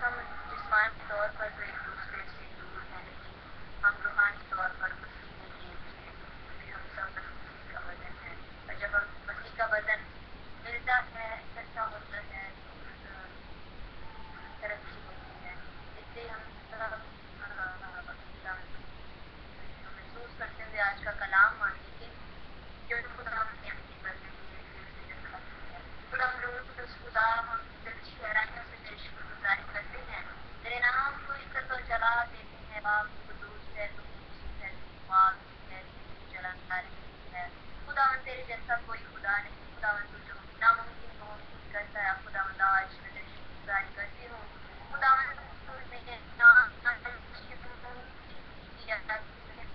ہم جسمانی طور پر تو ایک دوسرے سے دور ہیں، لیکن ہم روحانی طور پر مسیح میں ایک ہیں، کیونکہ ہم سب مسیح کا بدن ہیں، اور جب ہم مسیح کا بدن ملتا ہے، اکٹھا ہوتا ہے تو ترقی ہوتی ہے۔ اس لیے ہم سب محسوس کرتے ہوئے آج کا کلام مانگیں گے جو خدا ہم نے اپنی بندگی کے لیے اسے رکھا ہے۔ خدا ہم لوگوں کو خدا ہم سچی گہرائیوں سے تیری شکر گزاری کرتے ہیں، تیرے نام کو عزت و جلال دیتے ہیں۔ باپ تو قدوس ہے، تو منصف ہے، تو پاک ہے، تو جلال ہے۔ خدا ہم تیرے جیسا کوئی خدا نہیں، خدا ہم تو جو ناممکن کو ممکن کرتا ہے۔ خدا ہم آج میں تیری شکر گزاری کرتی ہوں، خدا ہم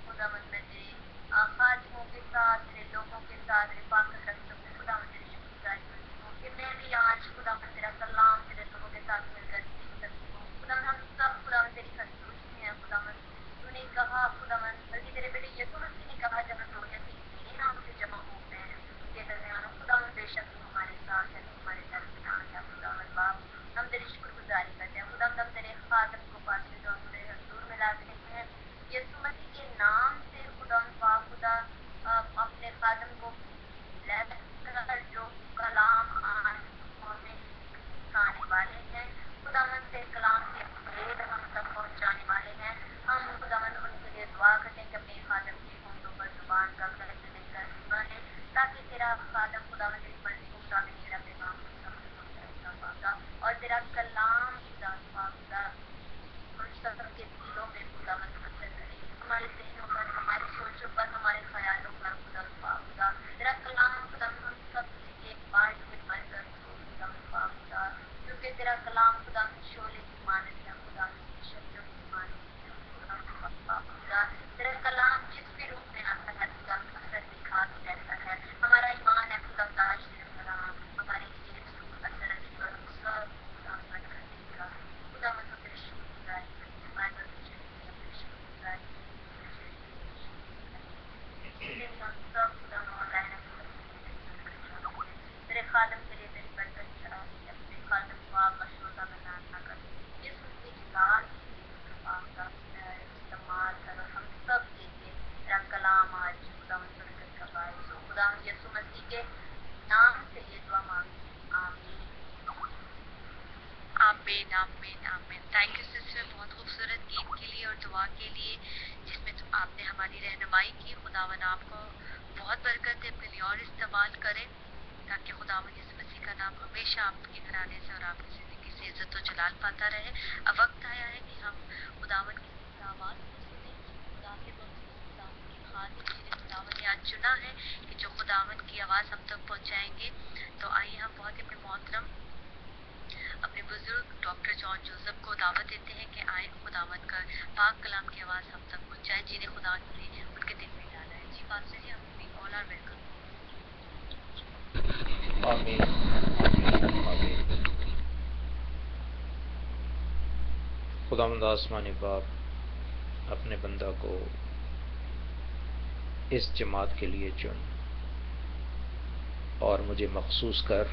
خدا میں تیرے خادموں کے ساتھ، تیرے لوگوں کے ساتھ رفاقت رکھ سکوں۔ خدا میں تیری شکر گزاری کرتی ہوں کہ میں بھی آج خدا میں تیرا کلام تیرے لوگوں کے ساتھ مل کر سیکھ سکتی ہوں۔ خدا ہم سب خدا میں تیری خدمت ہیں۔ خدا من تو نے کہا، خدا من بلکہ تیرے بیٹے یسوع مسیح نے کہا، جب ہم دو یا تین میرے نام سے جمع ہوتے ہیں ان کے درمیان خدا من بے شک تو ہمارے ساتھ ہے، تو ہمارے درمیان ہے۔ خدا من باپ ہم تیری شکر گزاری کرتے ہیں۔ خدا ہم تیرے خادم کو پاس جو ہم تیرے حضور میں لاتے ہیں یسوع مسیح کے نام سے۔ خدا پاک خدا اپنے خادم کو لے کر جو کلام آج ہمیں سکھانے والے ہیں، خدا من سے کلام کے فیض ہم تک پہنچانے والے ہیں۔ ہم خدا من ان کے لیے دعا کرتے ہیں کہ اپنے خادم کی ہونٹوں پر زبان کا قید لے کر بنے، تاکہ تیرا خادم خدا من تیری مرضی کے مطابق تیرا پیغام کو سمجھ پاتا اور تیرا کلام خدا ہم سب کے دلوں میں خدا من اثر کرے، ہمارے ذہنوں پر، ہماری سوچوں پر، ہمارے خیالوں پر خدا تیرا کلام خدا ہم سب کے لیے ایک پارٹ میں بن کر خدا کیونکہ تیرا کلام خدا شعلے کی مانند ہے، خدا شریعت کی مانند ہے، خدا تیرا کلام جس بھی روپ میں آتا ہے خدا اثر دکھا کے رہتا ہے۔ ہمارا ایمان ہے خدا تاج تیرا کلام ہمارے لیے اثر پر سب خدا کر دے گا۔ خدا مطلب تیرے شکر گزاری کرتے ہیں، ہمارے پر تجھے تیرے شکر گزاری ہم سب خدا مولانا تیرے خادم کے لیے تیری برکت چڑھاتے ہیں، اپنے خادم کو آپ کا شوزہ بنانا کر یسوع مسیح جلال کے لیے آپ کا استعمال کر، اور ہم سب کے لیے تیرا کلام آج خدا برکت کا باعث ہو۔ خدا یسوع مسیح کے نام سے یہ دعا مانگتے ہیں، آمین آمین آمین آمین۔ تھینک یو سسٹر، بہت خوبصورت گیت کے لیے اور دعا کے لیے جس میں آپ نے ہماری رہنمائی کی۔ خداوند آپ کو بہت برکت ہے، اپنے لیے اور استعمال کریں تاکہ خداوند یسوع مسیح کا نام ہمیشہ آپ کے گھرانے سے اور آپ کی زندگی سے عزت و جلال پاتا رہے۔ اب وقت آیا ہے کہ ہم خداوند کی زندہ آواز کو سنیں، خدا کے مخصوص خداوند کے خادم جنہیں خداوند نے آج چنا ہے کہ جو خداوند کی آواز ہم تک پہنچائیں گے۔ تو آئیے ہم بہت ہی اپنے محترم اپنے بزرگ ڈاکٹر جان جوزف کو دعوت دیتے ہیں کہ آئے خداوند کا پاک کلام کی آواز ہم تک پہنچائے جنہیں خدا نے ان کے دل میں ڈالا ہے۔ جی pastor ji, we all are welcome. آمین آمین آمین۔ خداوند آسمانی باپ اپنے بندہ کو اس جماعت کے لیے چن اور مجھے مخصوص کر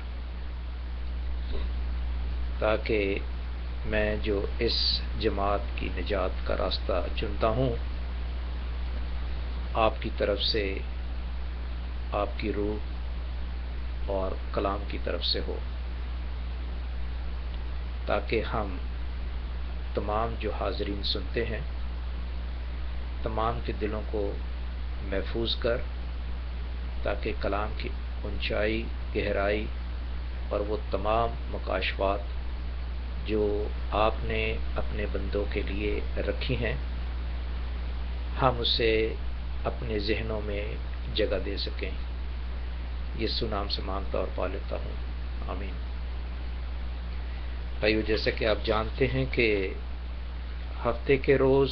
تاکہ میں جو اس جماعت کی نجات کا راستہ چنتا ہوں آپ کی طرف سے، آپ کی روح اور کلام کی طرف سے ہو، تاکہ ہم تمام جو حاضرین سنتے ہیں تمام کے دلوں کو محفوظ کر، تاکہ کلام کی اونچائی، گہرائی اور وہ تمام مکاشفات جو آپ نے اپنے بندوں کے لیے رکھی ہیں ہم اسے اپنے ذہنوں میں جگہ دے سکیں۔ یسوع نام سے مانگتا اور پا لیتا ہوں، آمین۔ بھائیو، جیسا کہ آپ جانتے ہیں کہ ہفتے کے روز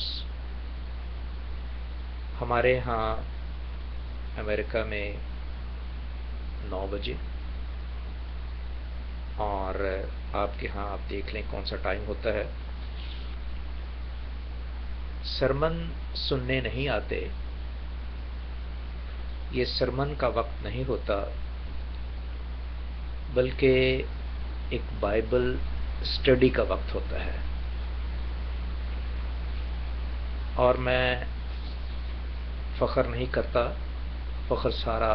ہمارے ہاں امریکہ میں 9 بجے اور آپ کے ہاں آپ دیکھ لیں کون سا ٹائم ہوتا ہے۔ سرمن سننے نہیں آتے، یہ سرمن کا وقت نہیں ہوتا، بلکہ ایک بائبل اسٹڈی کا وقت ہوتا ہے، اور میں فخر نہیں کرتا، فخر سارا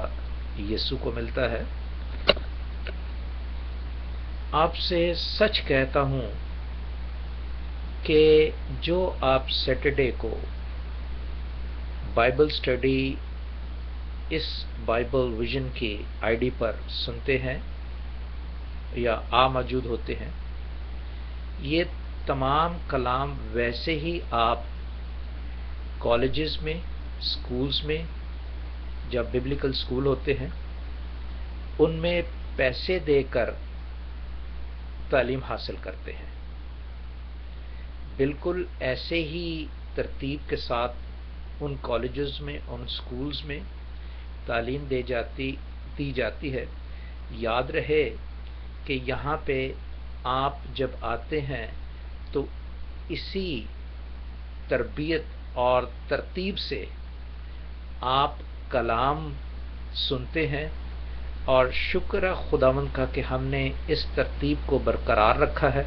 یسوع کو ملتا ہے۔ آپ سے سچ کہتا ہوں کہ جو آپ سیٹرڈے کو بائبل اسٹڈی اس بائبل ویژن کی آئی ڈی پر سنتے ہیں یا موجود ہوتے ہیں، یہ تمام کلام ویسے ہی آپ کالجز میں، سکولز میں، جب ببلیکل سکول ہوتے ہیں ان میں پیسے دے کر تعلیم حاصل کرتے ہیں، بالکل ایسے ہی ترتیب کے ساتھ ان کالجز میں، ان سکولز میں تعلیم دی جاتی ہے۔ یاد رہے کہ یہاں پہ آپ جب آتے ہیں تو اسی تربیت اور ترتیب سے آپ کلام سنتے ہیں، اور شکر ہے خداوند کا کہ ہم نے اس ترتیب کو برقرار رکھا ہے،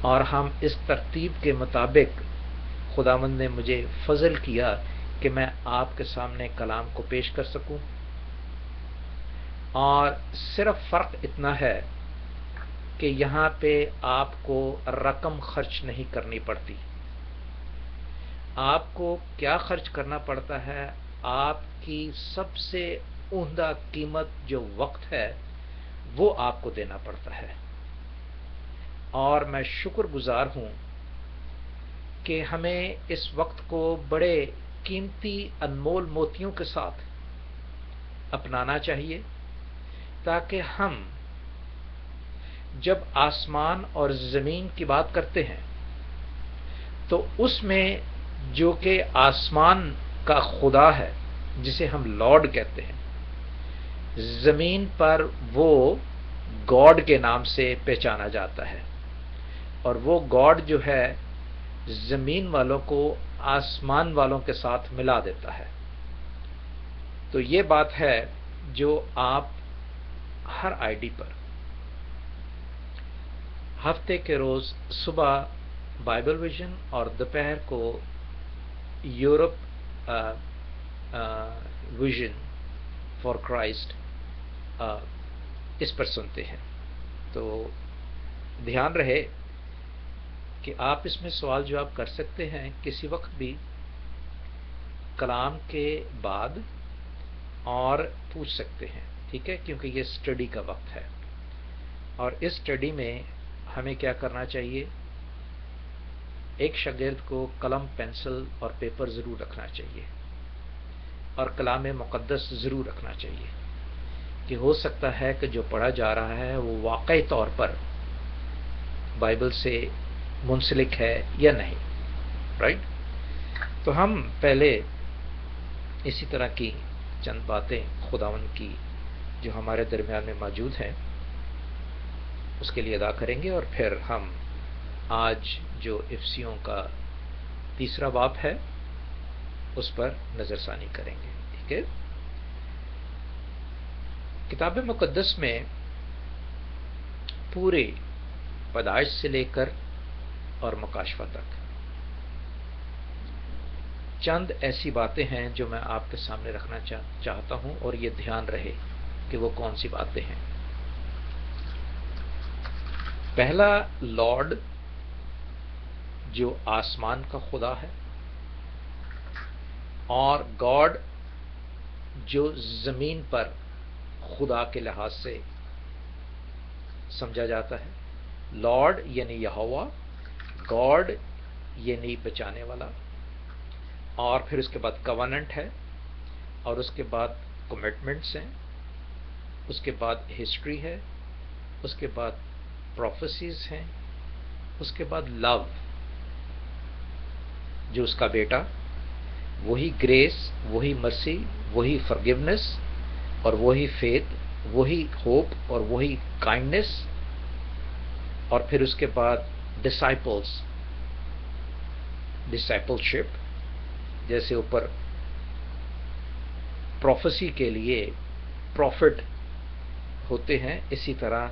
اور ہم اس ترتیب کے مطابق خداوند نے مجھے فضل کیا کہ میں آپ کے سامنے کلام کو پیش کر سکوں۔ اور صرف فرق اتنا ہے کہ یہاں پہ آپ کو رقم خرچ نہیں کرنی پڑتی۔ آپ کو کیا خرچ کرنا پڑتا ہے؟ آپ کی سب سے عمدہ قیمت جو وقت ہے وہ آپ کو دینا پڑتا ہے، اور میں شکر گزار ہوں کہ ہمیں اس وقت کو بڑے قیمتی انمول موتیوں کے ساتھ اپنانا چاہیے، تاکہ ہم جب آسمان اور زمین کی بات کرتے ہیں تو اس میں جو کہ آسمان کا خدا ہے جسے ہم لارڈ کہتے ہیں، زمین پر وہ گاڈ کے نام سے پہچانا جاتا ہے، اور وہ گاڈ جو ہے زمین والوں کو آسمان والوں کے ساتھ ملا دیتا ہے۔ تو یہ بات ہے جو آپ ہر آئی ڈی پر ہفتے کے روز صبح بائبل ویژن اور دوپہر کو یورپ ویژن فار کرائسٹ اس پر سنتے ہیں۔ تو دھیان رہے کہ آپ اس میں سوال جواب کر سکتے ہیں کسی وقت بھی کلام کے بعد، اور پوچھ سکتے ہیں، ٹھیک ہے، کیونکہ یہ اسٹڈی کا وقت ہے، اور اس اسٹڈی میں ہمیں کیا کرنا چاہیے؟ ایک شاگرد کو قلم، پینسل اور پیپر ضرور رکھنا چاہیے، اور کلام مقدس ضرور رکھنا چاہیے، کہ ہو سکتا ہے کہ جو پڑھا جا رہا ہے وہ واقعی طور پر بائبل سے منسلک ہے یا نہیں، رائٹ؟ تو ہم پہلے اسی طرح کی چند باتیں خداوند کی جو ہمارے درمیان میں موجود ہیں اس کے لیے ادا کریں گے، اور پھر ہم آج جو افسیوں کا 3 باب ہے اس پر نظر ثانی کریں گے، ٹھیک ہے؟ کتاب مقدس میں پورے پیدائش سے لے کر اور مکاشفہ تک چند ایسی باتیں ہیں جو میں آپ کے سامنے رکھنا چاہتا ہوں، اور یہ دھیان رہے کہ وہ کون سی باتیں ہیں۔ پہلا، لارڈ جو آسمان کا خدا ہے، اور گاڈ جو زمین پر خدا کے لحاظ سے سمجھا جاتا ہے۔ لارڈ یعنی یہوہ، گاڈ یعنی بچانے والا، اور پھر اس کے بعد کووننٹ ہے، اور اس کے بعد کمٹمنٹس ہیں، اس کے بعد ہسٹری ہے، اس کے بعد پروفیسیز ہیں، اس کے بعد لو جو اس کا بیٹا، وہی گریس، وہی مرسی، وہی فرگیونیس، اور وہی فیتھ، وہی ہوپ، اور وہی کائنڈنس، اور پھر اس کے بعد ڈسائپلشپ، جیسے اوپر پروفیسی کے لیے پروفٹ ہوتے ہیں، اسی طرح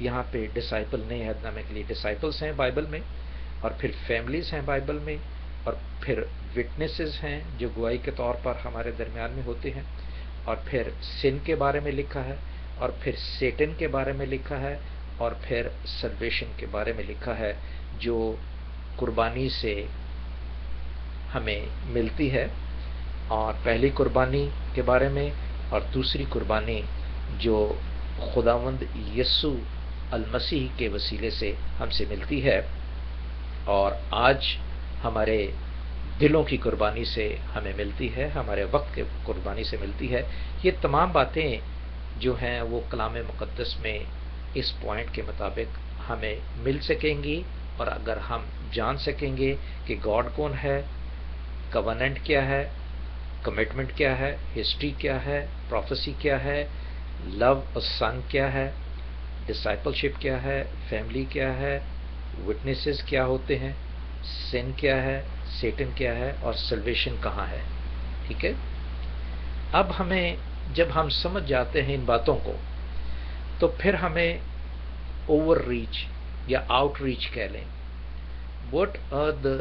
یہاں پہ ڈسائپل نئے عہد نامے کے لیے ڈسائپلس ہیں بائبل میں، اور پھر فیملیز ہیں بائبل میں، اور پھر وٹنسز ہیں جو گواہی کے طور پر ہمارے درمیان میں ہوتے ہیں، اور پھر سن کے بارے میں لکھا ہے، اور پھر سیٹن کے بارے میں لکھا ہے، اور پھر سلویشن کے بارے میں لکھا ہے جو قربانی سے ہمیں ملتی ہے، اور پہلی قربانی کے بارے میں، اور دوسری قربانی جو خداوند یسوع المسیح کے وسیلے سے ہم سے ملتی ہے، اور آج ہمارے دلوں کی قربانی سے ہمیں ملتی ہے، ہمارے وقت کے قربانی سے ملتی ہے۔ یہ تمام باتیں جو ہیں وہ کلام مقدس میں اس پوائنٹ کے مطابق ہمیں مل سکیں گی، اور اگر ہم جان سکیں گے کہ گاڈ کون ہے، کووننٹ کیا ہے، کمٹمنٹ کیا ہے، ہسٹری کیا ہے، پروفیسی کیا ہے، لو اور سن کیا ہے، ڈسائپلشپ کیا ہے، فیملی کیا ہے، وٹنسز کیا ہوتے ہیں، سن کیا ہے، سیٹن کیا ہے، اور سلویشن کہاں ہے، ٹھیک ہے۔ اب ہمیں جب ہم سمجھ جاتے ہیں ان باتوں کو، تو پھر ہمیں اوور ریچ یا آؤٹ ریچ کہہ لیں، what are the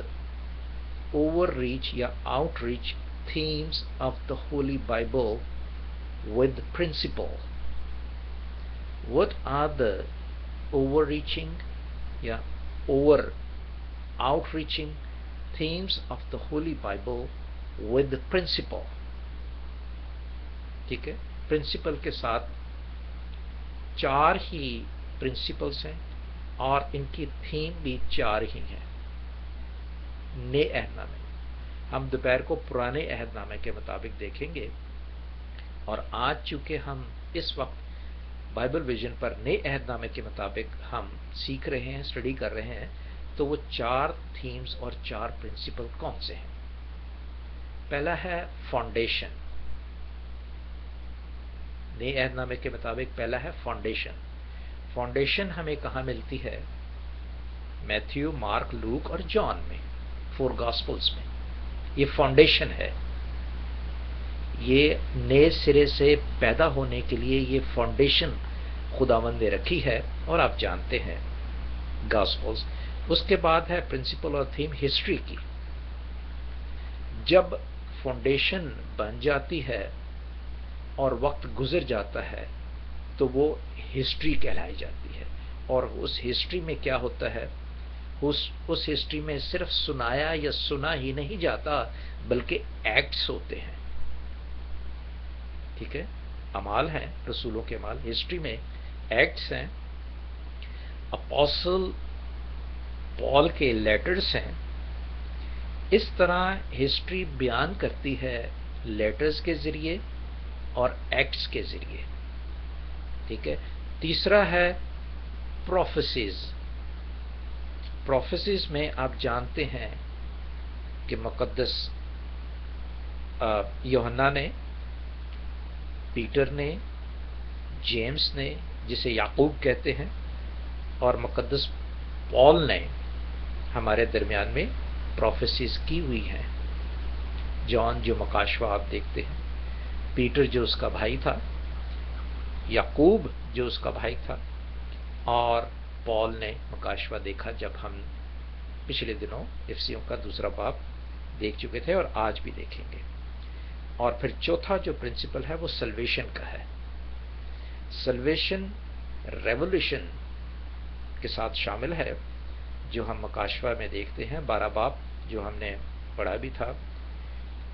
overreach یا outreach themes of the Holy Bible with principle. What are the overreaching, over outreaching themes of the Holy Bible with the principle? ٹھیک ہے، principal کے ساتھ چار ہی principles ہیں، اور ان کی تھیم بھی چار ہی ہیں نئے عہد نامے۔ ہم دوپہر کو پرانے عہد نامے کے مطابق دیکھیں گے، اور آج چونکہ ہم اس وقت بائبل ویژن پر نئے عہد نامے کے مطابق ہم سیکھ رہے ہیں، اسٹڈی کر رہے ہیں، تو وہ چار تھیمز اور چار پرنسپل کون سے ہیں؟ پہلا ہے فاؤنڈیشن۔ نئے عہد نامے کے مطابق پہلا ہے فاؤنڈیشن۔ فاؤنڈیشن ہمیں کہاں ملتی ہے؟ میتھیو، مارک، لوک اور جان میں، 4 گاسپلز میں۔ یہ فاؤنڈیشن ہے، یہ نئے سرے سے پیدا ہونے کے لیے یہ فاؤنڈیشن خداوند نے رکھی ہے، اور آپ جانتے ہیں گاسپلز۔ اس کے بعد ہے پرنسپل اور تھیم ہسٹری کی۔ جب فاؤنڈیشن بن جاتی ہے اور وقت گزر جاتا ہے تو وہ ہسٹری کہلائی جاتی ہے، اور اس ہسٹری میں کیا ہوتا ہے؟ اس ہسٹری میں صرف سنایا یا سنا ہی نہیں جاتا، بلکہ ایکٹس ہوتے ہیں، ٹھیک ہے، اعمال ہیں، رسولوں کے اعمال۔ ہسٹری میں ایکٹس ہیں، اپوسل پال کے لیٹرز ہیں۔ اس طرح ہسٹری بیان کرتی ہے لیٹرز کے ذریعے اور ایکٹس کے ذریعے، ٹھیک ہے۔ تیسرا ہے پروفیسیز۔ پروفیسیز میں آپ جانتے ہیں کہ مقدس یوحنا نے، پیٹر نے، جیمز نے جسے یعقوب کہتے ہیں، اور مقدس پال نے ہمارے درمیان میں پروفیسیز کی ہوئی ہیں۔ جان جو مکاشفہ آپ دیکھتے ہیں، پیٹر جو اس کا بھائی تھا، یعقوب جو اس کا بھائی تھا، اور پال نے مکاشفہ دیکھا جب ہم پچھلے دنوں افسیوں کا 2 باب دیکھ چکے تھے، اور آج بھی دیکھیں گے۔ اور پھر چوتھا جو پرنسپل ہے وہ سلویشن کا ہے۔ سلویشن ریولیوشن کے ساتھ شامل ہے، جو ہم مکاشفہ میں دیکھتے ہیں 12 باب جو ہم نے پڑھا بھی تھا۔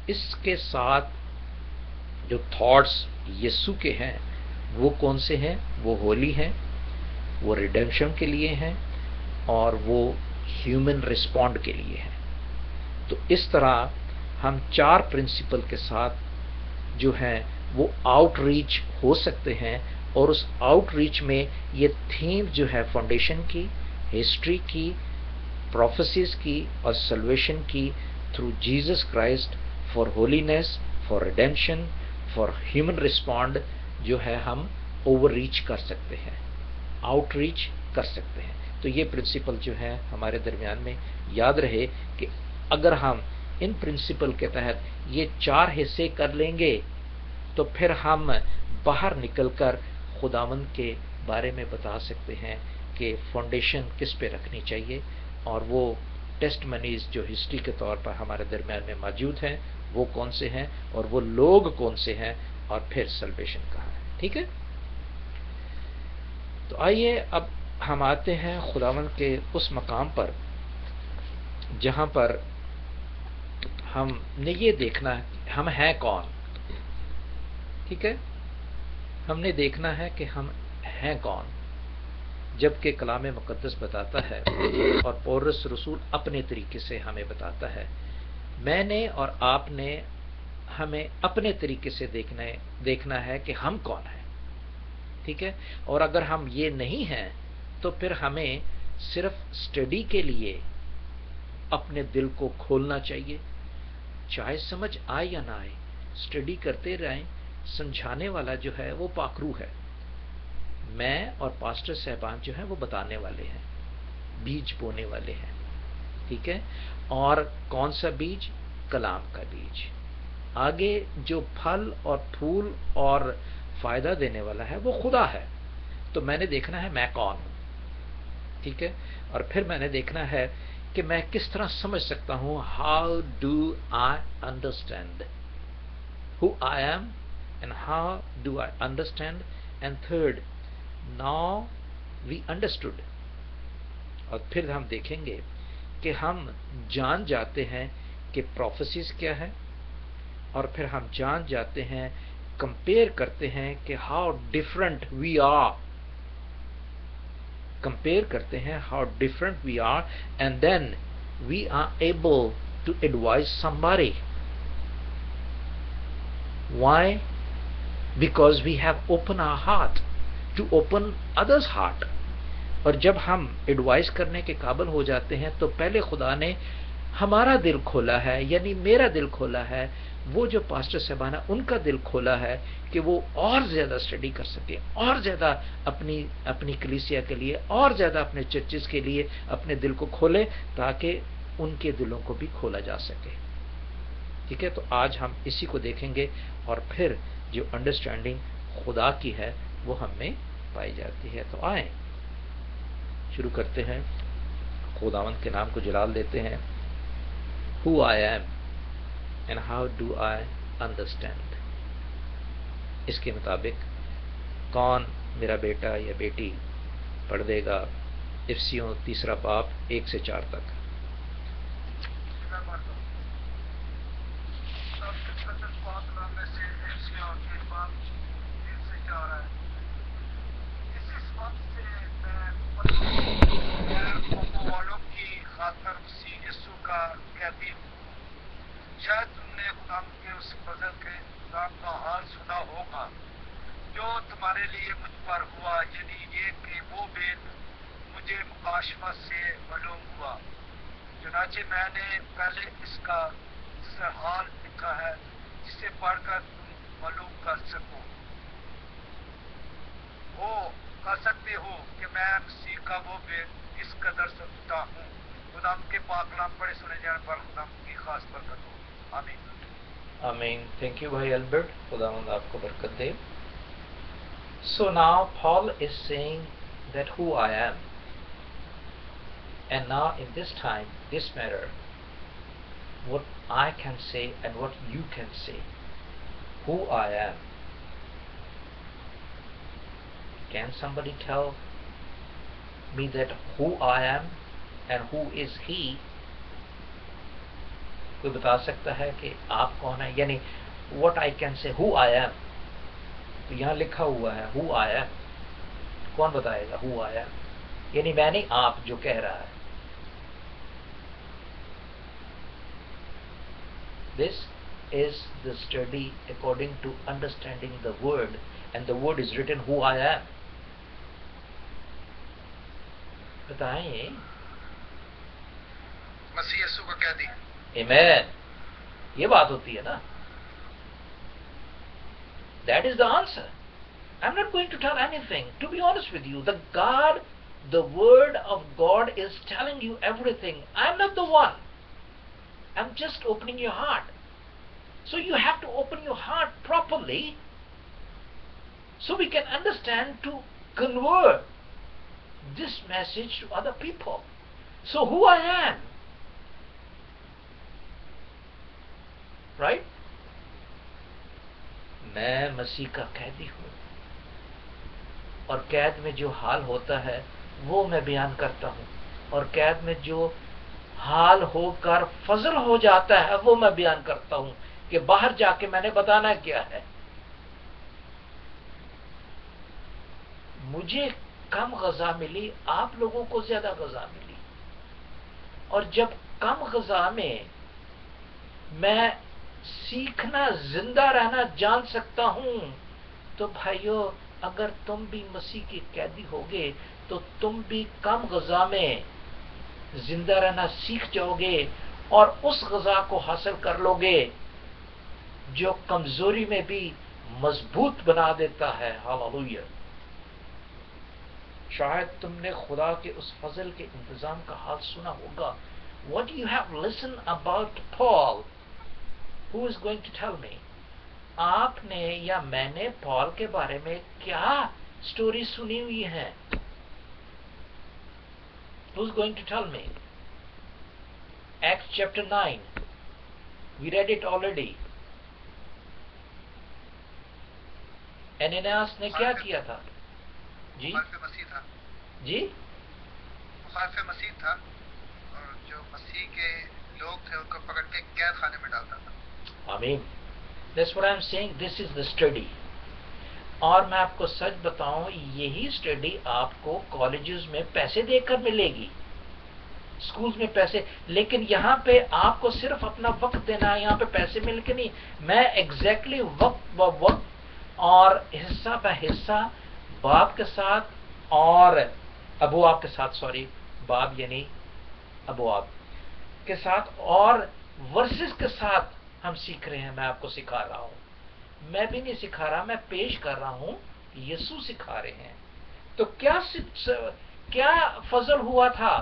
اس کے ساتھ جو تھاٹس یسوع کے ہیں وہ کون سے ہیں؟ وہ ہولی ہیں، وہ ریڈیمشن کے لیے ہیں، اور وہ ہیومن رسپونڈ کے لیے ہیں۔ تو اس طرح ہم 4 پرنسپل کے ساتھ جو ہیں وہ آؤٹ ریچ ہو سکتے ہیں، اور اس آؤٹ ریچ میں یہ تھیم جو ہے فاؤنڈیشن کی، ہسٹری کی، پروفیسیز کی اور سلویشن کی، through Jesus Christ, for holiness, for redemption, for human respond, جو ہے ہم اوور ریچ کر سکتے ہیں، آؤٹ ریچ کر سکتے ہیں۔ تو یہ پرنسپل جو ہے ہمارے درمیان میں یاد رہے کہ اگر ہم ان پرنسپل کے تحت یہ 4 حصے کر لیں گے تو پھر ہم باہر نکل کر خداوند کے بارے میں بتا سکتے ہیں کہ فاؤنڈیشن کس پہ رکھنی چاہیے، اور وہ ٹیسٹ منیز جو ہسٹری کے طور پر ہمارے درمیان میں موجود ہیں وہ کون سے ہیں، اور وہ لوگ کون سے ہیں، اور پھر سلویشن کہاں ہے. ٹھیک ہے؟ تو آئیے اب ہم آتے ہیں خداوند کے اس مقام پر جہاں پر ہم نے یہ دیکھنا ہے ہم ہیں کون. ٹھیک ہے؟ ہم نے دیکھنا ہے کہ ہم ہیں کون، جبکہ کلام مقدس بتاتا ہے اور پولس رسول اپنے طریقے سے ہمیں بتاتا ہے. میں نے اور آپ نے ہمیں اپنے طریقے سے دیکھنا ہے کہ ہم کون ہیں. ٹھیک ہے؟ اور اگر ہم یہ نہیں ہیں تو پھر ہمیں صرف اسٹڈی کے لیے اپنے دل کو کھولنا چاہیے، چاہے سمجھ آئے یا نہ آئے، اسٹڈی کرتے رہیں. سمجھانے والا جو ہے وہ پاکرو ہے. میں اور پاسٹر صاحبان جو ہیں وہ بتانے والے ہیں، بیج بونے والے ہیں. ٹھیک ہے؟ اور کون سا بیج؟ کلام کا بیج. آگے جو پھل اور پھول اور فائدہ دینے والا ہے وہ خدا ہے. تو میں نے دیکھنا ہے میں کون ہوں. ٹھیک ہے؟ اور پھر میں نے دیکھنا ہے کہ میں کس طرح سمجھ سکتا ہوں. How do I understand who I am and how do I understand. And third, now we understood. اور پھر ہم دیکھیں گے کہ ہم جان جاتے ہیں کہ پروفیسیز کیا ہے، اور پھر ہم جان جاتے ہیں، کمپیئر کرتے ہیں کہ how different we are, compare کرتے ہیں how different we are, and then we are able to advise somebody. Why? Because we have opened our heart to open others' heart. اور جب ہم ایڈوائز کرنے کے قابل ہو جاتے ہیں تو پہلے خدا نے ہمارا دل کھولا ہے، یعنی میرا دل کھولا ہے. وہ جو پاسٹر صاحبانہ ان کا دل کھولا ہے کہ وہ اور زیادہ اسٹڈی کر سکے، اور زیادہ اپنی کلیسیا کے لیے، اور زیادہ اپنے چرچز کے لیے اپنے دل کو کھولے تاکہ ان کے دلوں کو بھی کھولا جا سکے. ٹھیک ہے؟ تو آج ہم اسی کو دیکھیں گے، اور پھر جو انڈرسٹینڈنگ خدا کی ہے وہ ہم میں پائی جاتی ہے. تو آئیں شروع کرتے ہیں، خداوند کے نام کو جلال دیتے ہیں. Who I am and how do I understand. اس کے مطابق کون میرا بیٹا یا بیٹی پڑھ دے گا افسیوں 3 باب 1 سے 4 تک. شاید تم نے خدا کے اس فضل کے انتظام کا حال سنا ہوگا جو تمہارے لیے مجھ پر ہوا، یعنی یہ کہ وہ بید مجھے مکاشفت سے معلوم ہوا. چنانچہ میں نے پہلے اس کا حال لکھا ہے جسے پڑھ کر تم معلوم کر سکتے ہو کہ میں مسیح کا وہ بید اس قدر سمجھتا ہوں. خدا کے پاک کلام پڑھے سنے جانے پر خدا کی خاص برکت ہو. آمین. آمین. تھینک یو بھائی البرٹ، خداوند آپ کو برکت دے. So now Paul is saying that who I am. And now in this time, this matter, what I can say and what you can say. Who I am. Can somebody tell me that who I am and who is he? کوئی بتا سکتا ہے کہ آپ کون ہیں؟ یعنی what I can say, who I am. تو یہاں لکھا ہوا ہے who I am. کون بتائے گا who I am؟ یعنی میں نہیں، آپ جو کہہ رہا ہے. This is the study according to understanding the word, and the word is written who I am. بتائیں. مسیح یسوع کو کہہ دی. Amen. یہ بات ہوتی ہے نا. That is the answer. I'm not going to tell anything. To be honest with you, the word of God is telling you everything. I'm not the one. I'm just opening your heart. So you have to open your heart properly so we can understand to convert this message to other people. So who I am, right? میں مسیح کا قیدی ہوں اور قید میں جو حال ہوتا ہے وہ میں بیان کرتا ہوں, اور قید میں جو حال ہو کر فضل ہو جاتا ہے وہ میں بیان کرتا ہوں کہ باہر جا کے میں نے بتانا کیا ہے. مجھے کم غذا ملی, آپ لوگوں کو زیادہ غذا ملی, اور جب کم غذا میں میں سیکھنا, زندہ رہنا جان سکتا ہوں, تو بھائیو اگر تم بھی مسیح کے قیدی ہوگے تو تم بھی کم غذا میں زندہ رہنا سیکھ جاؤ گے اور اس غذا کو حاصل کر لو گے جو کمزوری میں بھی مضبوط بنا دیتا ہے. ہاللویا. شاید تم نے خدا کے اس فضل کے انتظام کا حال سنا ہوگا. What you have listened about Paul? Who is going to tell me? آپ نے یا میں نے پال کے بارے میں کیا سٹوری سنی ہوئی ہے؟ Who's going to tell me? Acts chapter 9. We read it already. انانیاس نے کیا کیا تھا؟ جی مسیح تھا. جی مخالف مسیح تھا, اور جو مسیح کے لوگ تھے ان کو پکڑ کے قید خانے میں ڈالتا تھا. آمین. That's what I'm saying. This is the study. اور میں آپ کو سچ بتاؤں, یہی اسٹڈی آپ کو کالجز میں پیسے دے کر ملے گی, اسکولز میں پیسے, لیکن یہاں پہ آپ کو صرف اپنا وقت دینا ہے, یہاں پہ پیسے مل کے نہیں. میں ایگزیکٹلی وقت ب وقت اور حصہ بہ حصہ باپ کے ساتھ اور ابو آپ کے ساتھ, سوری باپ یعنی ابو آپ کے ساتھ اور ورسز کے ساتھ ہم سیکھ رہے ہیں. میں آپ کو سکھا رہا ہوں, میں بھی نہیں سکھا رہا, میں پیش کر رہا ہوں, یسوع سکھا رہے ہیں. تو کیا فضل ہوا تھا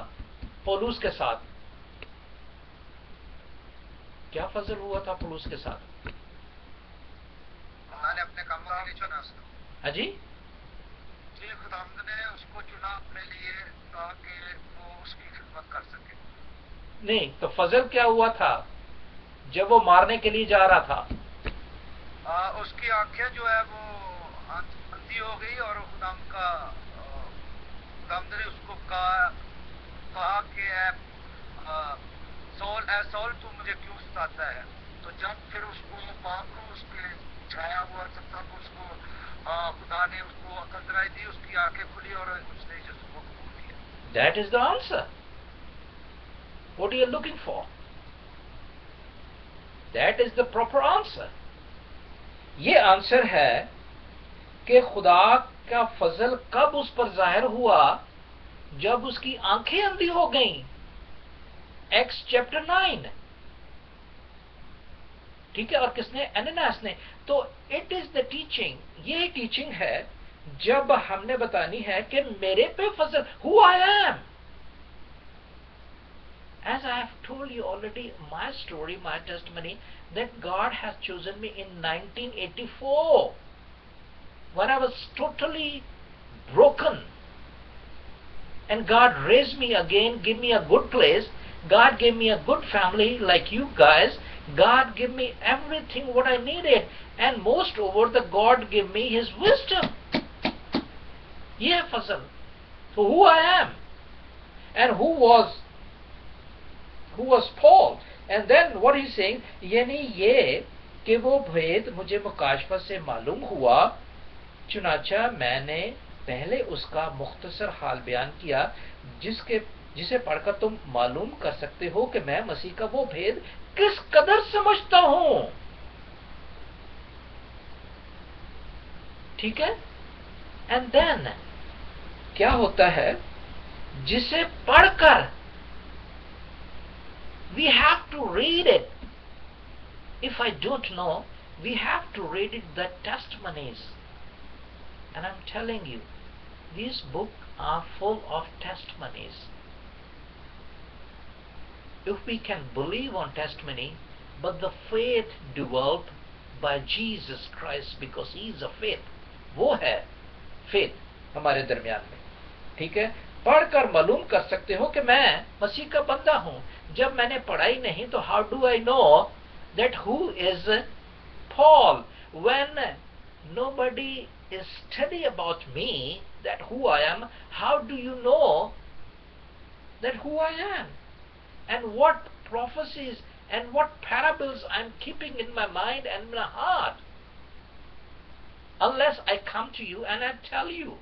پولس کے ساتھ؟ کیا فضل ہوا تھا پولس کے ساتھ؟ خدا نے اپنے کاموں کے لیے چنا اس کو. ہاں جی, جی خداوند نے اس کو چنا اپنے لیے تاکہ وہ اس کی خدمت کر سکے. نہیں تو فضل کیا ہوا تھا جب وہ مارنے کے لیے جا رہا تھا؟ اس کی آنکھیں جو ہے وہ اندھی ہو گئی, اور خداوند نے اس کو کہا کہ اے سول تو مجھے کیوں ستاتا ہے. تو جب پھر اس کو باپ کو اس کے چھایا ہوا جب تک اس کو خدا نے اس کو عقل دلائی دی, اس کی آنکھیں کھلی اور اس نے یسوع کو قبول کیا. That is the answer. What are you looking for? That is the proper answer. یہ آنسر ہے کہ خدا کا فضل کب اس پر ظاہر ہوا؟ جب اس کی آنکھیں اندھی ہو گئیں. X chapter 9. ٹھیک ہے, اور کس نے؟ انانیاس نے. تو اٹ از دا ٹیچنگ, یہ ٹیچنگ ہے جب ہم نے بتانی ہے کہ میرے پہ فضل, who I am. As I have told you already, my story, my testimony, that God has chosen me in 1984 when I was totally broken, and God raised me again, gave me a good place. God gave me a good family like you guys. God gave me everything what I needed, and most over the God gave me His wisdom. Yeah, fazal. So who I am, and who was Paul, and then what he's saying, یعنی یہ کہ وہ بھید مجھے مکاشفہ سے معلوم ہوا, چنانچہ میں نے پہلے اس کا مختصر حال بیان کیا جسے پڑھ کر تم معلوم کر سکتے ہو کہ میں مسیح کا وہ بھید کس قدر سمجھتا ہوں. ٹھیک ہے, اینڈ دین کیا ہوتا ہے جسے پڑھ کر we have to read it. If I don't know, we have to read it, the testimonies. And I'm telling you, these books are full of testimonies. If we can believe on testimony, but the faith developed by Jesus Christ, because He is a faith. وہ ہے faith. ہمارے درمیان میں. ٹھیک ہے, پڑھ کر معلوم کر سکتے ہو کہ میں مسیح کا بندہ ہوں. جب میں نے پڑھائی نہیں تو how do I know that who is Paul when nobody is study about me, that who I am? How do you know that who I am and what prophecies and what parables I'm keeping in my mind and my heart, unless I come to you and I tell you,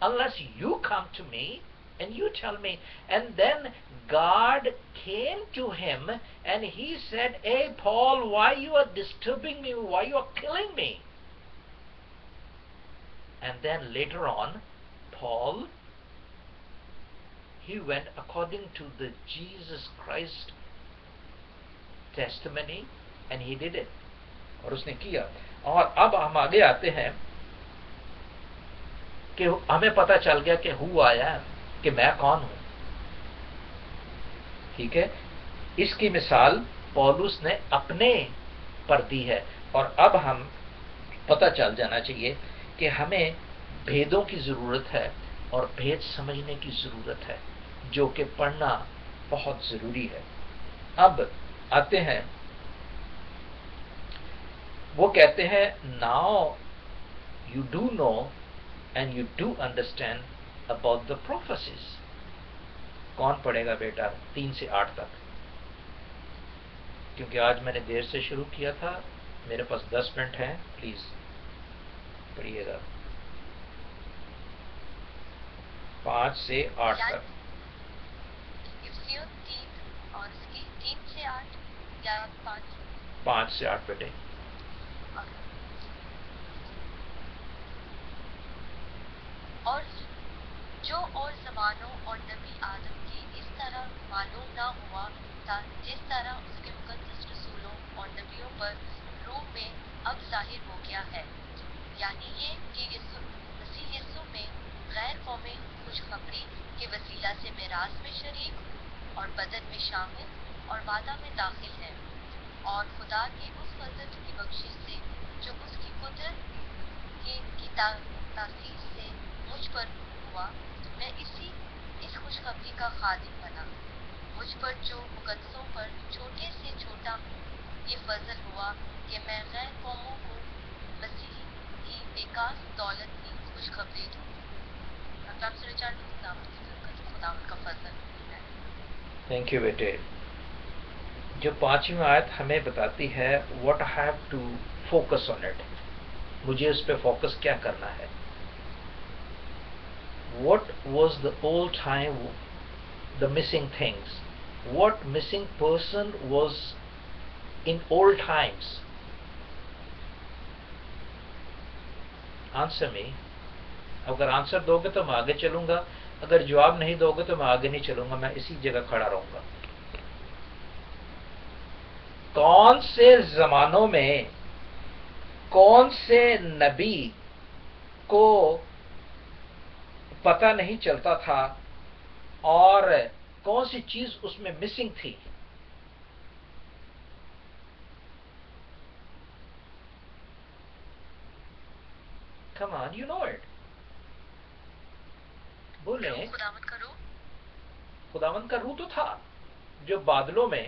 unless you come to me and you tell me. And then God came to him and he said, hey Paul, why you are disturbing me, why you are killing me? And then later on Paul, he went according to the Jesus Christ testimony and he did it. اور اس نے کیا. اور اب ہم آگے آتے ہیں کہ ہمیں پتا چل گیا کہ ہو آیا کہ میں کون ہوں. ٹھیک ہے, اس کی مثال پولس نے اپنے پر دی ہے. اور اب ہم پتا چل جانا چاہیے کہ ہمیں بھیدوں کی ضرورت ہے اور بھید سمجھنے کی ضرورت ہے, جو کہ پڑھنا بہت ضروری ہے. اب آتے ہیں, وہ کہتے ہیں now you do know and you do understand about the prophecies. کون پڑھے گا بیٹا 3 سے 8 تک؟ کیونکہ آج میں نے دیر سے شروع کیا تھا, میرے پاس 10 منٹ ہیں, پلیز پڑھیے گا 5 سے 8 تک. افسیون 3 اور اس کی 3 سے 8 یا 5 سے 8 بیٹے. اور جو اور زبانوں اور نبی آدم کی اس طرح معلوم نہ ہوا تھا جس طرح اس کے مقدس رسولوں اور نبیوں پر روح میں اب ظاہر ہو گیا ہے. یعنی یہ کہ مسیح یسوع میں غیر قومیں خوشخبری کے وسیلہ سے میراث میں شریک اور بدن میں شامل اور وعدہ میں داخل ہیں, اور خدا کی اس فضل کی بخشش سے جو اس کی قدرت کی تاثیر سے مجھ پر ہوا, میں اس خوشخبری کا خادم بنا. مجھ پر جو مقدسوں پر چھوٹے سے چھوٹا ہوں, یہ فضل ہوا کہ میں غیر قوموں کو مسیح کی بیکاس دولت کی خوشخبری دوں. خداوند کا فضل ہے. تھینک یو بیٹے. جو 5ویں آیت ہمیں بتاتی ہے what I have to focus on it, مجھے اس پہ فوکس کیا کرنا ہے. What was the old time, the missing things? What missing person was in old times? Answer me. اگر آنسر دو گے تو میں آگے چلوں گا, اگر جواب نہیں دو گے تو میں آگے نہیں چلوں گا, میں اسی جگہ کھڑا رہوں گا. کون سے زمانوں میں کون سے نبی کو پتہ نہیں چلتا تھا اور کون سی چیز اس میں مسنگ تھی؟ Come on, you know it. بولیں. خداوند کا روح. خداوند کا روح تو تھا جو بادلوں میں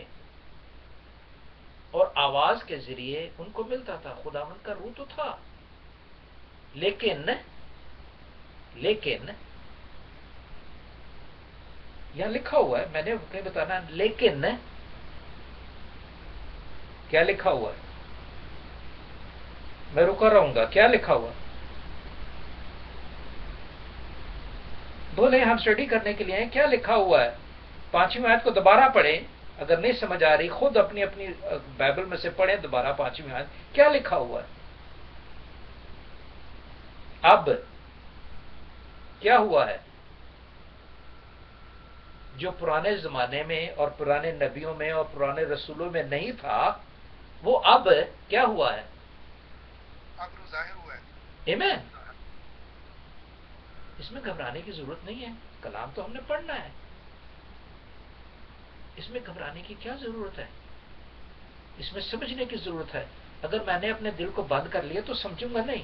اور آواز کے ذریعے ان کو ملتا تھا. خداوند کا روح تو تھا, لیکن یہاں لکھا ہوا ہے, میں نے نہیں بتانا, لیکن کیا لکھا ہوا ہے؟ میں رکا رہوں گا. کیا لکھا ہوا؟ بولے, ہم اسٹڈی کرنے کے لیے ہیں. کیا لکھا ہوا ہے؟ 5ویں آیت کو دوبارہ پڑھیں, اگر نہیں سمجھ آ رہی خود اپنی بائبل میں سے پڑھیں دوبارہ 5ویں آیت. کیا لکھا ہوا ہے؟ اب کیا ہوا ہے جو پرانے زمانے میں اور پرانے نبیوں میں اور پرانے رسولوں میں نہیں تھا, وہ اب کیا ہوا ہے؟ اب ظاہر ہوا ہے. آمین. اس میں گھبرانے کی ضرورت نہیں ہے, کلام تو ہم نے پڑھنا ہے. اس میں گھبرانے کی کیا ضرورت ہے؟ اس میں سمجھنے کی ضرورت ہے. اگر میں نے اپنے دل کو بند کر لیا تو سمجھوں گا نہیں.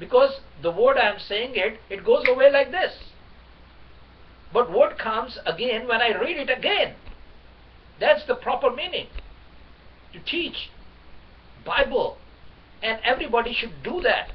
because the word I am saying it goes away like this, but what comes again when I read it again? That's the proper meaning, to teach Bible, and everybody should do that.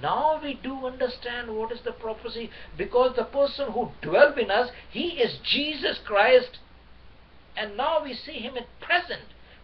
Now we do understand what is the prophecy, because the person who dwelt in us, he is Jesus Christ, and now we see him in present.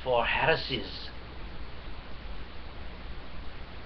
for heresies।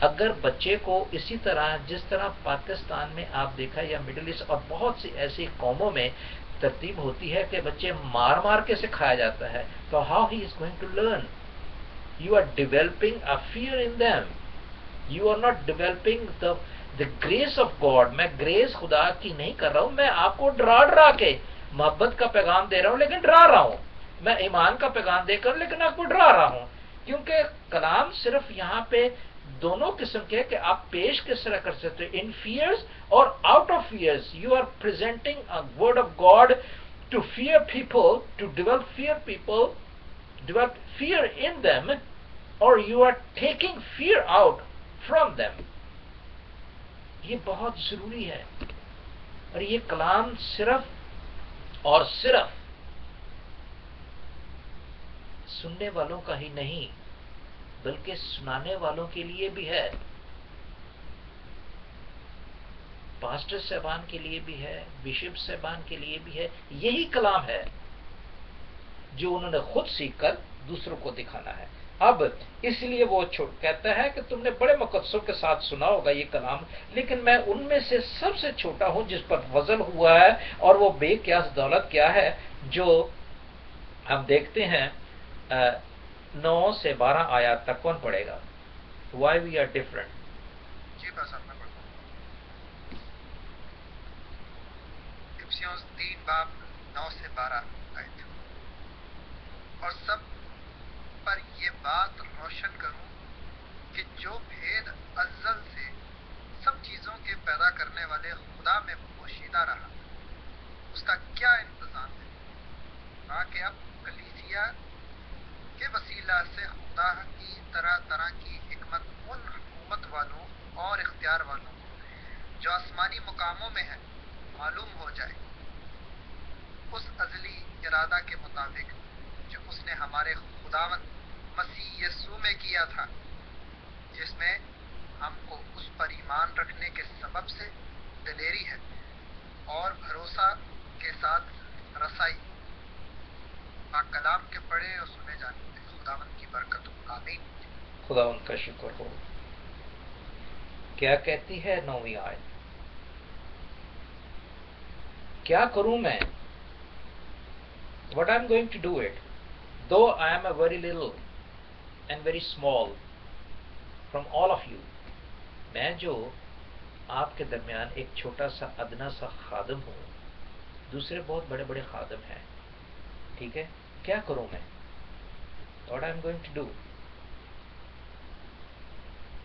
اگر بچے کو اسی طرح جس طرح پاکستان میں آپ دیکھا یا مڈل ایسٹ اور بہت سی ایسی قوموں میں ترتیب ہوتی ہے کہ بچے مار مار کے سکھایا جاتا ہے, تو how he is going to learn? You are developing a fear in them, you are not developing the grace of God. میں گریس خدا کی نہیں کر رہا ہوں, میں آپ کو ڈرا کے محبت کا پیغام دے رہا ہوں لیکن ڈرا رہا ہوں, میں ایمان کا پیغام دے کر لیکن آپ کو ڈرا رہا ہوں. کیونکہ کلام صرف یہاں پہ دونوں قسم کے کہ آپ پیش کس طرح کر سکتے ہیں, ان فیئرز اور out of fears. You are presenting a word of God to fear people, to develop fear people, develop fear in them, اور you are taking fear out from them. یہ بہت ضروری ہے. اور یہ کلام صرف اور صرف سننے والوں کا ہی نہیں بلکہ سنانے والوں کے لیے بھی ہے, پاسٹر صاحبان کے لیے بھی ہے, بشپ صاحبان کے لیے بھی ہے. یہی کلام ہے جو انہوں نے خود سیکھ کر دوسروں کو دکھانا ہے. اب اس لیے وہ کہتا ہے کہ تم نے بڑے مقدسوں کے ساتھ سنا ہوگا یہ کلام, لیکن میں ان میں سے سب سے چھوٹا ہوں جس پر وزن ہوا ہے, اور وہ بے قیاس دولت کیا ہے جو ہم دیکھتے ہیں 9 سے 12 آیات تک. کون پڑھے گا؟ Why we are different. جی بس میں پڑھتا ہوں. افسیوس 3 باب 9 سے 12 آیت. اور سب پر یہ بات روشن کروں کہ جو بھید ازل سے سب چیزوں کے پیدا کرنے والے خدا میں پوشیدہ رہا, اس کا کیا انتظام ہے, تاکہ اب کلیسیا کے وسیلہ سے خدا کی طرح طرح کی حکمت ان حکومت والوں اور اختیار والوں جو آسمانی مقاموں میں ہیں معلوم ہو جائے, اس ازلی ارادہ کے مطابق جو اس نے ہمارے خداوند مسیح یسوع میں کیا تھا, جس میں ہم کو اس پر ایمان رکھنے کے سبب سے دلیری ہے اور بھروسہ کے ساتھ رسائی. پاک کلام کے پڑھے اور سنے جانے میں خداوند کی برکت ہو. آمین. خداوند کا شکر ہو. کیا کہتی ہے 9ویں آیت؟ کیا کروں میں؟ What I'm going to do it, though I am a very little and very small from all of you. میں جو آپ کے درمیان ایک چھوٹا سا ادنا سا خادم ہوں, دوسرے بہت بڑے بڑے خادم ہیں, ٹھیک ہے, کیا کروں میں؟ What I'm going to do.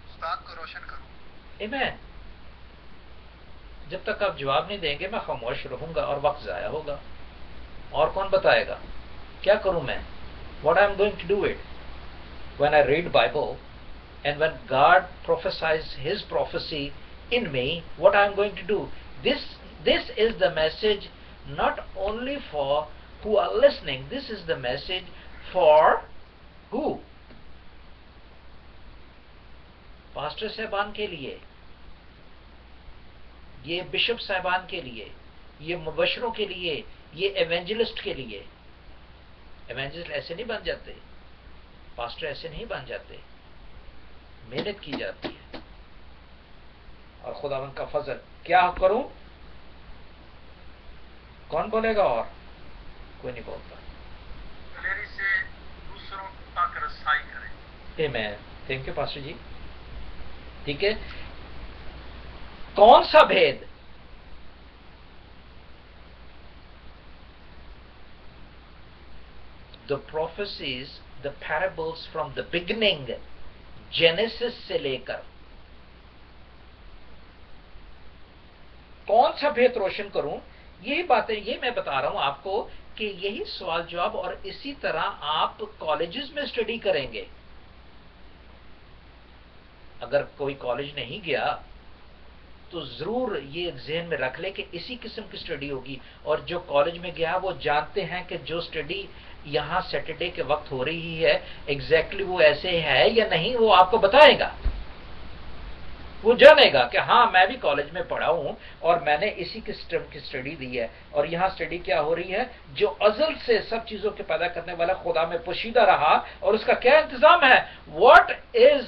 اس بات کو روشن کروں. Amen. جب تک آپ جواب نہیں دیں گے میں خاموش رہوں گا اور وقت ضائع ہوگا. اور کون بتائے گا کیا کروں میں؟ What I'm going to do it. When I read Bible and when God prophesies His prophecy in me, what I'm going to do. This is the message not only for who are listening. This is the message for who? Pastor صاحبان کے لیے, یہ bishop صاحبان کے لیے, یہ مبشروں کے لیے, یہ ایونجلسٹ کے لیے. ایونجلسٹ ایسے نہیں بن جاتے, پاسٹر ایسے نہیں بن جاتے, محنت کی جاتی ہے. اور خداوند کا فضل. کیا کروں؟ کون بولے گا؟ اور کوئی نہیں بولتا. دلیری سے دوسروں تک رسائی کریں. آمین. تھینک یو پاسٹر جی. ٹھیک ہے, کون سا بھید؟ The prophecies, the parables from the beginning, Genesis سے لے کر کون سا بھید روشن کروں؟ یہی باتیں, یہ میں بتا رہا ہوں آپ کو کہ یہی سوال جواب, اور اسی طرح آپ کالجز میں اسٹڈی کریں گے. اگر کوئی کالج نہیں گیا تو ضرور یہ ذہن میں رکھ لے کہ اسی قسم کی اسٹڈی ہوگی. اور جو کالج میں گیا وہ جانتے ہیں کہ جو اسٹڈی یہاں سیٹرڈے کے وقت ہو رہی ہے ایگزیکٹلی وہ ایسے ہے یا نہیں, وہ آپ کو بتائے گا. وہ جانے گا کہ ہاں میں بھی کالج میں پڑھا ہوں اور میں نے اسی قسم کی اسٹڈی دی ہے, اور یہاں اسٹڈی کیا ہو رہی ہے, جو ازل سے سب چیزوں کے پیدا کرنے والا خدا میں پوشیدہ رہا, اور اس کا کیا انتظام ہے. What is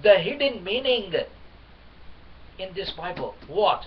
the hidden meaning in this Bible. What?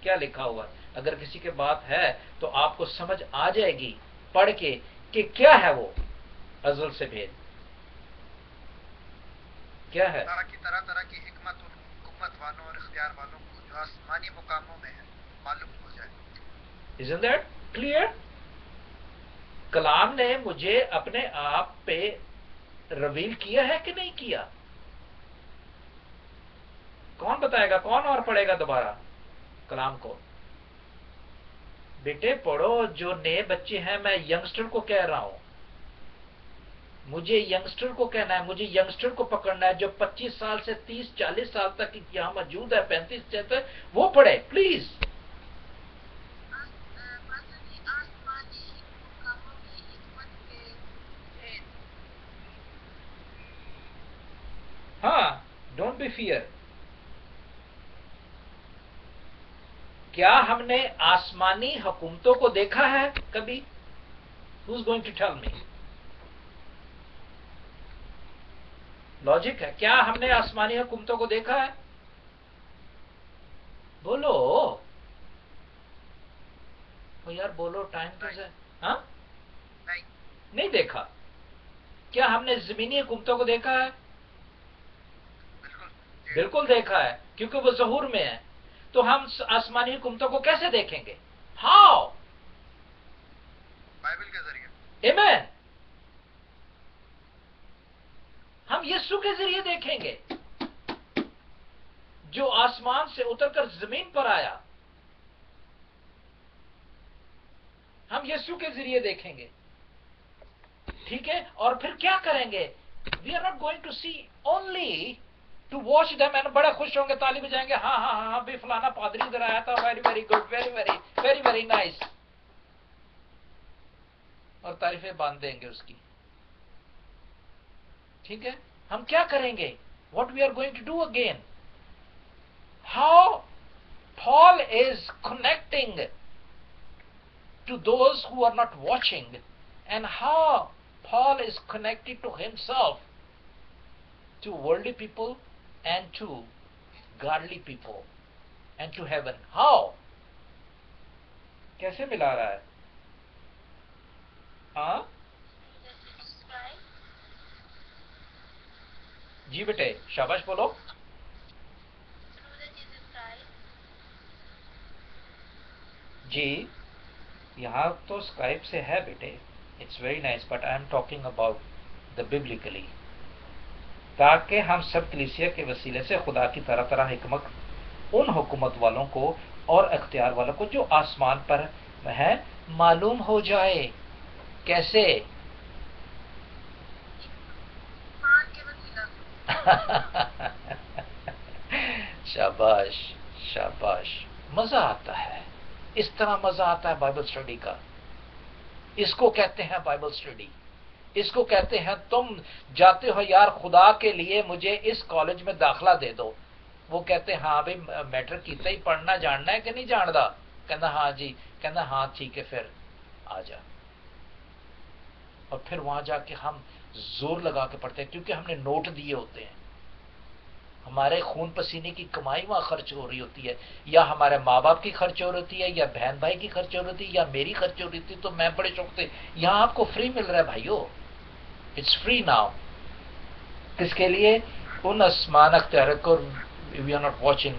کیا لکھا ہوا؟ اگر کسی کے بات ہے تو آپ کو سمجھ آ جائے گی پڑھ کے کہ کیا ہے وہ ازل سے بھید کیا ہے. طرح کی حکمت ان حکومت والوں اور اختیار والوں کو جو آسمانی مقاموں میں ہے معلوم ہو جائے. Isn't that clear? کلام نے مجھے اپنے آپ پہ رویل کیا ہے کہ نہیں کیا؟ کون بتائے گا؟ کون اور پڑھے گا دوبارہ کلام کو؟ بیٹے پڑھو. جو نئے بچے ہیں، میں ینگسٹر کو کہہ رہا ہوں، مجھے ینگسٹر کو کہنا ہے، مجھے ینگسٹر کو پکڑنا ہے جو 25 سال سے 30-40 سال تک یہاں موجود ہے، 35 سے وہ پڑھے پلیز. ہاں، ڈونٹ بی فیئر. کیا ہم نے آسمانی حکومتوں کو دیکھا ہے کبھی؟ Who's going to tell me? Logic ہے. کیا ہم نے آسمانی حکومتوں کو دیکھا ہے؟ بولو یار، بولو. ٹائم کیسے؟ ہاں، نہیں دیکھا. کیا ہم نے زمینی حکومتوں کو دیکھا ہے؟ بالکل دیکھا ہے، کیونکہ وہ ظہور میں ہے. تو ہم آسمانی حکومتوں کو کیسے دیکھیں گے؟ ہاؤ؟ بائبل کے ذریعے. آمین. ہم یسوع کے ذریعے دیکھیں گے جو آسمان سے اتر کر زمین پر آیا. ہم یسوع کے ذریعے دیکھیں گے. ٹھیک ہے. اور پھر کیا کریں گے؟ We are not going to see only to watch them and بڑے خوش ہوں گے، تالی بجائیں گے، ہاں ہاں ہاں بھی فلانا پادری ادھر آیا تھا، very very good, very very very very nice, اور تعریفیں باندھ دیں گے اس کی. ٹھیک ہے. ہم کیا کریں گے؟ What we are going to do again? How Paul is connecting to those who are not watching, and how Paul is connected to himself, to worldly people and to godly people and to heaven. How? کیسے ملا رہا ہے؟ ہاں جی بیٹے، شاباش بولو. جی یہاں تو اسکائپ سے ہے بیٹے. It's very nice, but I am talking about the biblically, تاکہ ہم سب کلیسیا کے وسیلے سے خدا کی طرح طرح حکمت ان حکومت والوں کو اور اختیار والوں کو جو آسمان پر ہے معلوم ہو جائے. کیسے؟ شاباش شاباش. مزہ آتا ہے، اس طرح مزہ آتا ہے بائبل اسٹڈی کا. اس کو کہتے ہیں بائبل اسٹڈی. اس کو کہتے ہیں تم جاتے ہو یار خدا کے لیے مجھے اس کالج میں داخلہ دے دو. وہ کہتے ہیں ہاں بھائی میٹرک کیتا ہی پڑھنا جاننا ہے کہ نہیں جاندا؟ کہنا ہاں جی. کہنا ہاں ٹھیک ہے پھر آ جا. اور پھر وہاں جا کے ہم زور لگا کے پڑھتے ہیں کیونکہ ہم نے نوٹ دیے ہوتے ہیں. ہمارے خون پسینے کی کمائی وہاں خرچ ہو رہی ہوتی ہے، یا ہمارے ماں باپ کی خرچ ہو رہی ہوتی ہے، یا بہن بھائی کی خرچ ہو رہی ہوتی ہے، یا میری خرچ ہو رہی تھی. تو میں بڑے شوق سے، یہاں آپ کو فری مل رہا ہے بھائیو. It's free now. کس کے لیے؟ ان آسمان اختیار کو وی آر ناٹ واچنگ،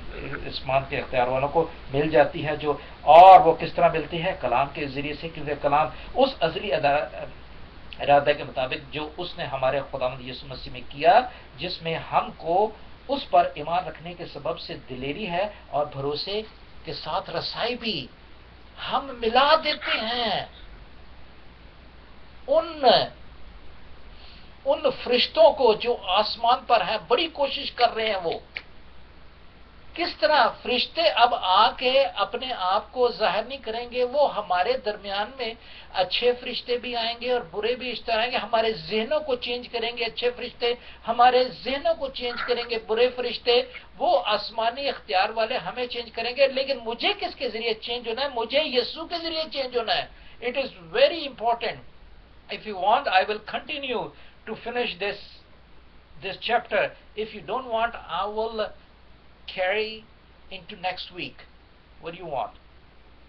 آسمان کے اختیار والوں کو مل جاتی ہے جو. اور وہ کس طرح ملتی ہے؟ کلام کے ذریعے سے، کیونکہ کلام اس ازلی ارادہ کے مطابق جو اس نے ہمارے خداوند یسوع مسیح میں کیا، جس میں ہم کو اس پر ایمان رکھنے کے سبب سے دلیری ہے اور بھروسے کے ساتھ رسائی بھی. ہم ملا دیتے ہیں ان فرشتوں کو جو آسمان پر ہیں. بڑی کوشش کر رہے ہیں وہ. کس طرح فرشتے اب آ کے اپنے آپ کو ظاہر نہیں کریں گے، وہ ہمارے درمیان میں اچھے فرشتے بھی آئیں گے اور برے بھی اس طرح آئیں گے. ہمارے ذہنوں کو چینج کریں گے اچھے فرشتے، ہمارے ذہنوں کو چینج کریں گے برے فرشتے. وہ آسمانی اختیار والے ہمیں چینج کریں گے. لیکن مجھے کس کے ذریعے چینج ہونا ہے؟ مجھے یسوع کے ذریعے چینج ہونا ہے. It is very important. If you want, I will continue to finish this this chapter. If you don't want, I will carry into next week. What do you want?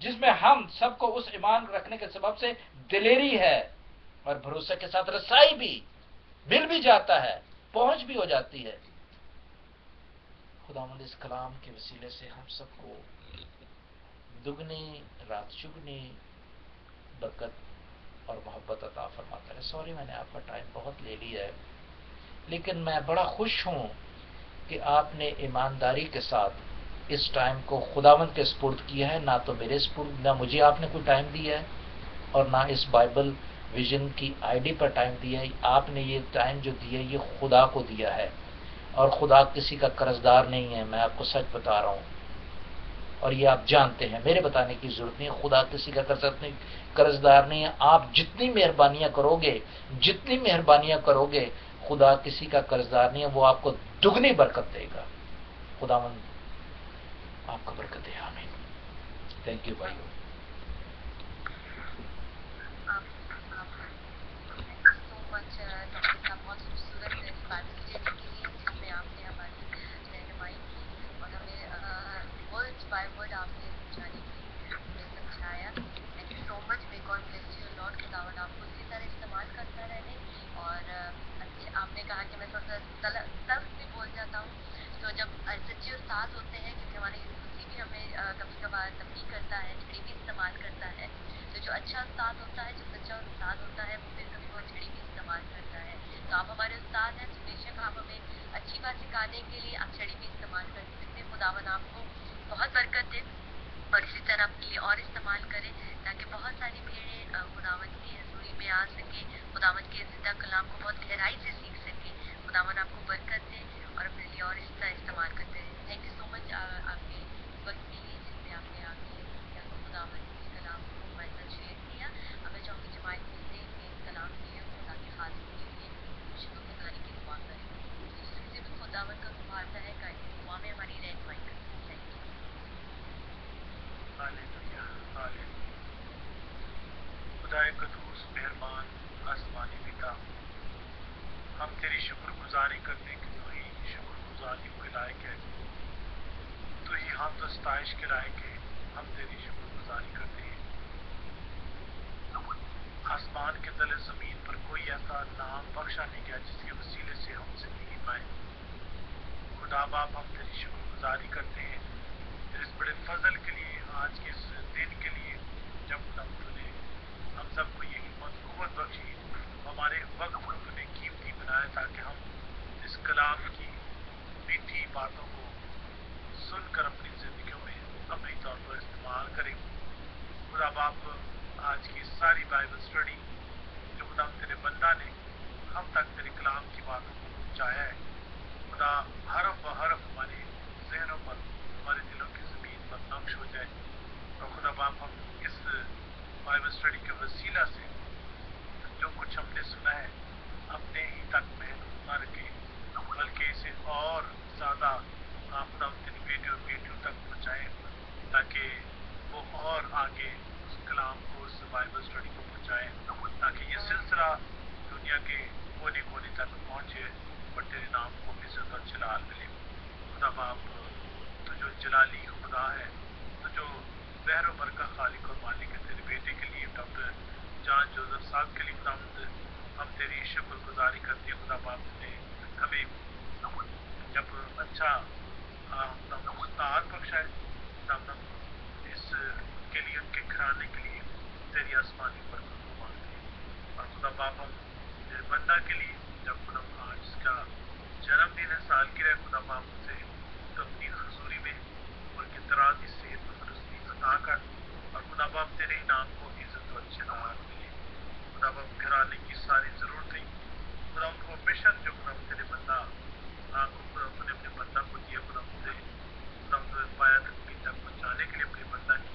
جس میں ہم سب کو اس ایمان رکھنے کے سبب سے دلیری ہے اور بھروسے کے ساتھ رسائی بھی مل بھی جاتا ہے، پہنچ بھی ہو جاتی ہے۔ خداوند اس کلام کے وسیلے سے ہم سب کو دگنی رات چگنی برکت اور محبت عطا فرماتا ہے۔ سوری میں نے آپ کا ٹائم بہت لے لیا ہے، لیکن میں بڑا خوش ہوں کہ آپ نے ایمانداری کے ساتھ اس ٹائم کو خداوند کے سپرد کیا ہے، نہ تو میرے سپرد، نہ مجھے آپ نے کوئی ٹائم دیا ہے اور نہ اس بائبل ویژن کی آئی ڈی پر ٹائم دیا ہے۔ آپ نے یہ ٹائم جو دیا ہے یہ خدا کو دیا ہے، اور خدا کسی کا قرضدار نہیں ہے، میں آپ کو سچ بتا رہا ہوں، اور یہ آپ جانتے ہیں، میرے بتانے کی ضرورت نہیں، خدا کسی کا قرضدار نہیں ہے۔ آپ جتنی مہربانیاں کرو گے خدا کسی کا قرضدار نہیں ہے، وہ آپ کو دگنی برکت دے گا۔ خداوند آپ کو برکت دے، آمین۔ تھینک یو بھائیو۔ Thank you so much doctor صاحب، بہت خوبصورت اس بائبل اسٹڈی کے لیے جس میں آپ نے ہماری رہنمائی کی اور ہمیں ورڈ بائی ورڈ آپ نے سمجھانے کی ہمیں سمجھایا۔ Thank you so much, may God bless you lord, خداوند آپ کو اسی طرح استعمال کرتا رہے۔ اور آپ نے کہا کہ میں تھوڑا سا تلخ بھی بول جاتا ہوں، تو جب سچے استاد ہوتے ہیں، کیونکہ ہماری دوسری بھی ہمیں کبھی کبھار تنبیہ کرتا ہے، چھڑی بھی استعمال کرتا ہے، تو جو اچھا استاد ہوتا ہے، جو سچا استاد ہوتا ہے، وہ پھر کبھی بہت چھڑی بھی استعمال کرتا ہے۔ تو آپ ہمارے استاد ہیں، تو بے شک آپ ہمیں اچھی بات سکھانے کے لیے آپ چھڑی بھی استعمال کر سکتے ہیں۔ خداوند آپ کو بہت برکت دے اور اسی طرح اپنے لیے اور استعمال کرے، تاکہ بہت ساری بھیڑیں خداوند کی حضوری میں آ سکیں، خداوند کے زندہ کلام کو بہت گہرائی سے سیکھ سکیں۔ خداوند آپ کو برکت دے اور اپنے لیے اور اس طرح استعمال کرتے رہے۔ تھینک یو سو مچ آپ کے وقت کے لیے جس میں آپ نے آ کے خداوند کے کلام کو ہمارے ساتھ شیئر کیا۔ اب میں چاہوں گی جماعت میں سے کہ اس کلام کے لیے اور خدا کے خادم کے لیے شکر گزاری کی دعا کریں۔ دوسرے سے بھی خداوند کا روح آتا ہے کہ دعا میں ہماری رہنمائی کریں۔ Thank you. ہاللویا، ہاللویا۔ خدائے قدوس مہربان آسمانی پتا، ہم تیری شکر گزاری کرنے کے تو ہی شکر گزاریوں کے لائق ہے، تو ہی حمد و ستائش کے لائق ہے، ہم تیری شکر گزاری کرتے ہیں۔ آسمان کے تلے زمین پر کوئی ایسا نام بخشا نہیں گیا جس کے وسیلے سے ہم زندگی پائیں۔ خدا باپ، ہم تیری شکر گزاری کرتے ہیں تیرے اس بڑے فضل کے لیے، آج کے اس دن کے لیے جب خدا تو نے ہم سب کو یہ ہمت قوت بخشی، ہمارے وقت کو تو نے قیمتی بنایا تاکہ ہم اس کلام کی میٹھی باتوں کو سن کر اپنی زندگیوں میں اپنی طور پر استعمال کریں۔ خدا باپ، آج کی ساری بائبل اسٹڈی جو خدا تیرے بندہ نے ہم تک تیرے کلام کی باتوں کو پہنچایا ہے، خدا حرف و حرف ہمارے ذہنوں پر، ہمارے دلوں کی زمین پر نقش ہو جائے۔ اور خدا باپ، ہم اس بائبل اسٹڈی کے وسیلہ سے جو کچھ ہم نے سنا ہے اپنے ہی تک محدود نہ رکھیں، بلکہ اسے اور زیادہ خدا تیری بیٹے اور بیٹیوں تک پہنچائیں، تاکہ وہ اور آگے اس کلام کو، اس بائبل اسٹڈی کو پہنچائیں، تاکہ یہ سلسلہ دنیا کے کونے کونے تک پہنچے اور تیرے نام کو عزت اور جلال ملے۔ خدا باپ، تو جو جلالی خدا ہے، تو جو بحر و بر کا خالق اور مالک ہے، تیرے بیٹے کے لیے ڈاکٹر جان جوزف صاحب کے لیے خدا ہم تیری شکر گزاری کرتے ہیں۔ خدا باپ نے ہمیں جب اچھا استاد بخشا ہے، خدا اس کے لیے، ان کے گھرانے کے لیے تیری آسمانی برکت کو مانگتے ہیں۔ اور خدا باپ، ہم تیرے بندہ کے لیے جب خدا آج اس کا جنم دن ہے، سالگرہ ہے، خدا باپ سے تو اپنی حضوری میں اور کی درازی صحت و تندرستی عطا کر، اور خدا باپ تیرے ہی نام کو عزت و جلال ملے۔ خدا باپ گھرانے کی ساری ضرورتیں، خدا ان کو مشن جو خدا تیرے بندہ کو خدا نے اپنے بندہ کو دیا، خدا سے خدا پایا تکمیل تک پہنچانے کے لیے اپنے بندہ کی